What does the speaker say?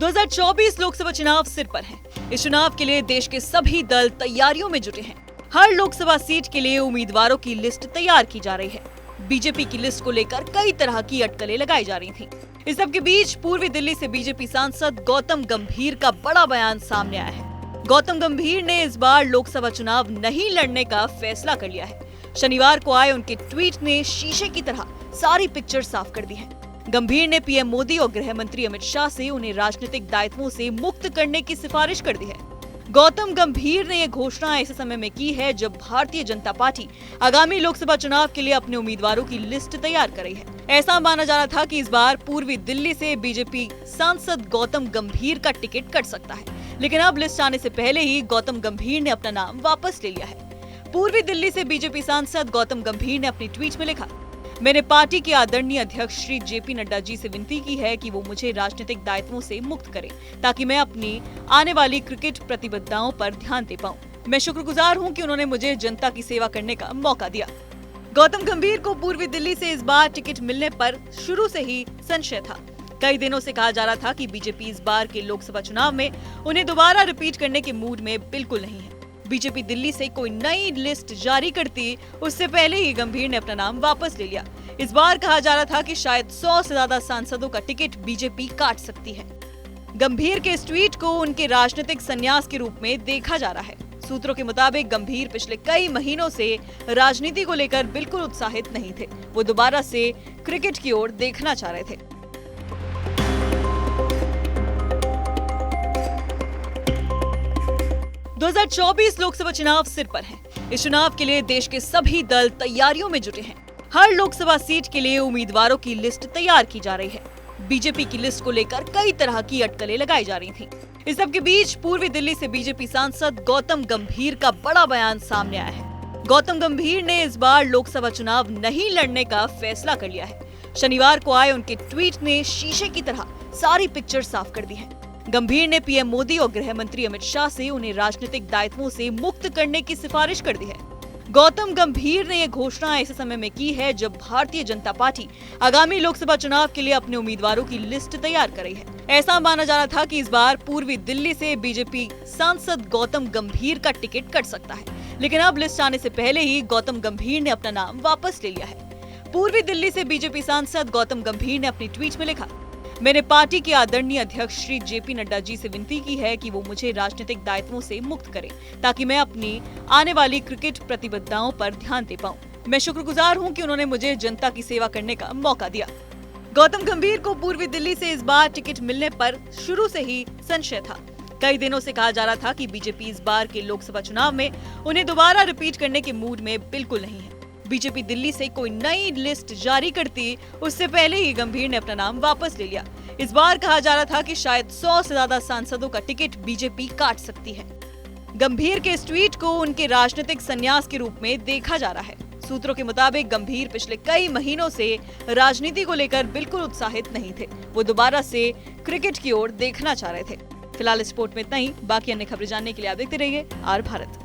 2024 लोकसभा चुनाव सिर पर है। इस चुनाव के लिए देश के सभी दल तैयारियों में जुटे हैं। हर लोकसभा सीट के लिए उम्मीदवारों की लिस्ट तैयार की जा रही है। बीजेपी की लिस्ट को लेकर कई तरह की अटकलें लगाई जा रही थीं। इस सब के बीच पूर्वी दिल्ली से बीजेपी सांसद गौतम गंभीर का बड़ा बयान सामने आया है। गौतम गंभीर ने इस बार लोकसभा चुनाव नहीं लड़ने का फैसला कर लिया है। शनिवार को आए उनके ट्वीट ने शीशे की तरह सारी पिक्चर साफ कर दी है। गंभीर ने पीएम मोदी और गृह मंत्री अमित शाह से उन्हें राजनीतिक दायित्वों से मुक्त करने की सिफारिश कर दी है। गौतम गंभीर ने यह घोषणा ऐसे समय में की है जब भारतीय जनता पार्टी आगामी लोकसभा चुनाव के लिए अपने उम्मीदवारों की लिस्ट तैयार कर रही है। ऐसा माना जा रहा था कि इस बार पूर्वी दिल्ली से बीजेपी सांसद गौतम गंभीर का टिकट कट सकता है, लेकिन अब लिस्ट आने से पहले ही गौतम गंभीर ने अपना नाम वापस ले लिया है। पूर्वी दिल्ली से बीजेपी सांसद गौतम गंभीर ने अपने ट्वीट में लिखा, मैंने पार्टी के आदरणीय अध्यक्ष श्री जेपी नड्डा जी से विनती की है कि वो मुझे राजनीतिक दायित्वों से मुक्त करें ताकि मैं अपनी आने वाली क्रिकेट प्रतिबद्धताओं पर ध्यान दे पाऊं। मैं शुक्रगुजार हूं कि उन्होंने मुझे जनता की सेवा करने का मौका दिया। गौतम गंभीर को पूर्वी दिल्ली से इस बार टिकट मिलने पर शुरू से ही संशय था। कई दिनों से कहा जा रहा था कि बीजेपी इस बार के लोकसभा चुनाव में उन्हें दोबारा रिपीट करने के मूड में बिल्कुल नहीं है। बीजेपी दिल्ली से कोई नई लिस्ट जारी करती उससे पहले ही गंभीर ने अपना नाम वापस ले लिया। इस बार कहा जा रहा था कि शायद 100 से ज्यादा सांसदों का टिकट बीजेपी काट सकती है। गंभीर के इस ट्वीट को उनके राजनीतिक संन्यास के रूप में देखा जा रहा है। सूत्रों के मुताबिक गंभीर पिछले कई महीनों से राजनीति को लेकर बिल्कुल उत्साहित नहीं थे। वो दोबारा से क्रिकेट की ओर देखना चाह रहे थे। दो 2024 लोकसभा चुनाव सिर पर है। इस चुनाव के लिए देश के सभी दल तैयारियों में जुटे हैं। हर लोकसभा सीट के लिए उम्मीदवारों की लिस्ट तैयार की जा रही है। बीजेपी की लिस्ट को लेकर कई तरह की अटकलें लगाई जा रही थीं। इस सब के बीच पूर्वी दिल्ली से बीजेपी सांसद गौतम गंभीर का बड़ा बयान सामने आया है। गौतम गंभीर ने इस बार लोकसभा चुनाव नहीं लड़ने का फैसला कर लिया है। शनिवार को आए उनके ट्वीट ने शीशे की तरह सारी पिक्चर साफ कर दी है। गंभीर ने पीएम मोदी और गृह मंत्री अमित शाह से उन्हें राजनीतिक दायित्वों से मुक्त करने की सिफारिश कर दी है। गौतम गंभीर ने यह घोषणा ऐसे समय में की है जब भारतीय जनता पार्टी आगामी लोकसभा चुनाव के लिए अपने उम्मीदवारों की लिस्ट तैयार कर रही है। ऐसा माना जा रहा था कि इस बार पूर्वी दिल्ली से बीजेपी सांसद गौतम गंभीर का टिकट कट सकता है, लेकिन अब लिस्ट आने से पहले ही गौतम गंभीर ने अपना नाम वापस ले लिया है। पूर्वी दिल्ली से बीजेपी सांसद गौतम गंभीर ने अपने ट्वीट में लिखा, मैंने पार्टी के आदरणीय अध्यक्ष श्री जेपी नड्डा जी से विनती की है कि वो मुझे राजनीतिक दायित्वों से मुक्त करें ताकि मैं अपनी आने वाली क्रिकेट प्रतिबद्धताओं पर ध्यान दे पाऊं। मैं शुक्रगुजार हूं कि उन्होंने मुझे जनता की सेवा करने का मौका दिया। गौतम गंभीर को पूर्वी दिल्ली से इस बार टिकट मिलने पर शुरू से ही संशय था। कई दिनों से कहा जा रहा था कि बीजेपी इस बार के लोकसभा चुनाव में उन्हें दोबारा रिपीट करने के मूड में बिल्कुल नहीं है। बीजेपी दिल्ली से कोई नई लिस्ट जारी करती उससे पहले ही गंभीर ने अपना नाम वापस ले लिया। इस बार कहा जा रहा था कि शायद 100 से ज्यादा सांसदों का टिकट बीजेपी काट सकती है। गंभीर के इस ट्वीट को उनके राजनीतिक संन्यास के रूप में देखा जा रहा है। सूत्रों के मुताबिक गंभीर पिछले कई महीनों से राजनीति को लेकर बिल्कुल उत्साहित नहीं थे। वो दोबारा से क्रिकेट की ओर देखना चाह रहे थे। फिलहाल इस स्पोर्ट में इतना ही। बाकी अन्य खबरें जानने के लिए आप देखते रहिए आर भारत।